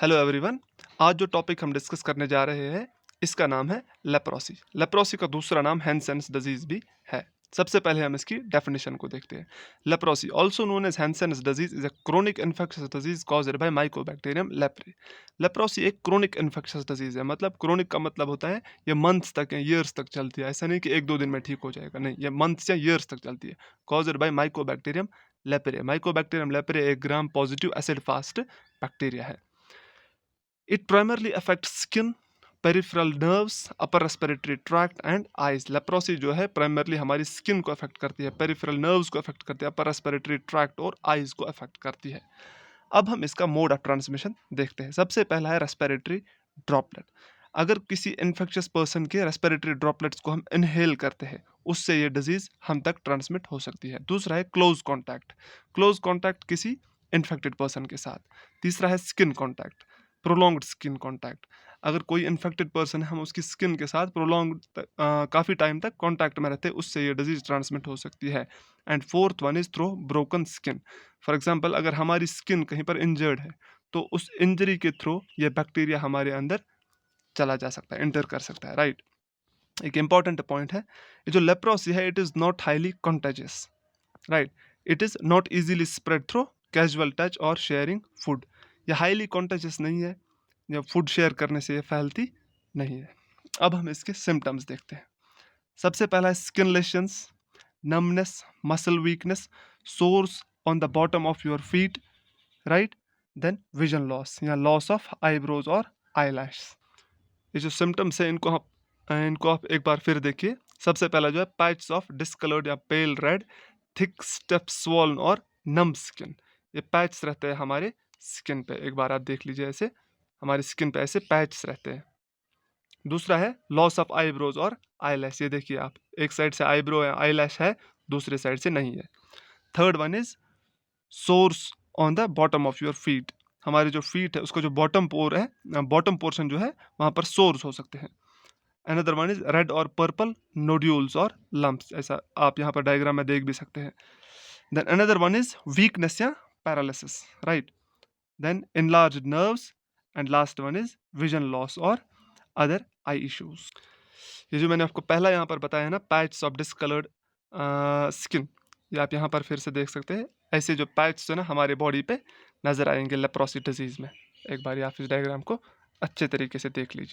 Hello everyone. आज जो topic हम डिस्कस करने जा रहे हैं इसका नाम है लेप्रोसी। लेप्रोसी का दूसरा नाम हैंसेन्स डिजीज भी है। सबसे पहले हम इसकी डेफिनेशन को देखते हैं। Leprosy also known as Hansen's disease is a chronic infectious disease caused by mycobacterium leprae. Leprosy एक क्रोनिक इन्फेक्शियस डिजीज है। मतलब क्रोनिक का मतलब होता है ये मंथ्स तक या ईयर्स तक चलती है। ऐसा नहीं कि एक दो दिन में ठीक हो जाएगा, नहीं, ये मंथ्स या ईयर्स तक चलती है। Caused by mycobacterium leprae. Mycobacterium leprae एक gram positive acid fast bacteria है। It primarily affects skin, peripheral nerves, upper respiratory tract and eyes. Leprosy जो है प्राइमरली हमारी स्किन को अफेक्ट करती है, पेरिफेरल नर्व्स को अफेक्ट करती है, अपर रेस्पिरेटरी ट्रैक्ट और आईज को अफेक्ट करती है। अब हम इसका मोड ऑफ ट्रांसमिशन देखते हैं। सबसे पहला है रेस्पिरेटरी ड्रॉपलेट। अगर किसी इन्फेक्शियस पर्सन के रेस्पिरेटरी ड्रॉपलेट्स को हम इनहेल करते हैं, उससे ये डिजीज हम तक ट्रांसमिट हो सकती है। दूसरा है क्लोज कॉन्टैक्ट। क्लोज कॉन्टैक्ट किसी इन्फेक्टेड पर्सन के साथ। तीसरा है skin contact, prolonged skin contact. अगर कोई इन्फेक्टेड पर्सन है, हम उसकी स्किन के साथ प्रोलॉन्ग्ड काफ़ी टाइम तक कॉन्टैक्ट में रहते हैं, उससे ये डिजीज ट्रांसमिट हो सकती है। And fourth one is through broken skin. For example, अगर हमारी स्किन कहीं पर इंजर्ड है तो उस इंजरी के थ्रू ये बैक्टीरिया हमारे अंदर चला जा सकता है, इंटर कर सकता है, राइट। एक इंपॉर्टेंट पॉइंट है, ये जो लेप्रोसी है it is not highly contagious, right. It is not easily spread through casual touch और शेयरिंग फूड। ये हाईली कॉन्टेजियस नहीं है, या फूड शेयर करने से ये फैलती नहीं है। अब हम इसके सिम्टम्स देखते हैं। सबसे पहला है skin lesions, numbness, muscle weakness, sores on the bottom of your feet, right. Then vision loss या लॉस ऑफ आईब्रोज और आईलैश। ये जो सिम्टम्स है इनको आप एक बार फिर देखिए। सबसे पहला जो है पैच ऑफ डिस्कलर्ड या पेल रेड, थिक स्टेप स्वॉल्न और नम स्किन। ये पैच रहते हैं हमारे स्किन पे, एक बार आप देख लीजिए, ऐसे हमारी स्किन पे ऐसे पैच रहते हैं। दूसरा है लॉस ऑफ आईब्रोज और आईलैश। ये देखिए आप, एक साइड से आईब्रो या आईलैश है, दूसरे साइड से नहीं है। Third one is source on the bottom of your feet. हमारे जो फीट है उसका जो बॉटम पोर है, बॉटम पोर्शन जो है वहाँ पर सोर्स हो सकते हैं। अनदर वन इज रेड और पर्पल नोड्यूल्स और लम्प्स। ऐसा आप यहाँ पर डायग्राम में देख भी सकते हैं। Then another one is weakness या paralysis, right. Then enlarged nerves and last one is vision loss और अदर आई इश्यूज। ये जो मैंने आपको पहला यहाँ पर बताया है ना, पैच ऑफ डिस्कलर्ड स्किन, ये आप यहाँ पर फिर से देख सकते हैं। ऐसे जो पैच है ना हमारे बॉडी पे नजर आएंगे लेप्रोसी डिजीज में। एक बार आप इस डायग्राम को अच्छे तरीके से देख लीजिए।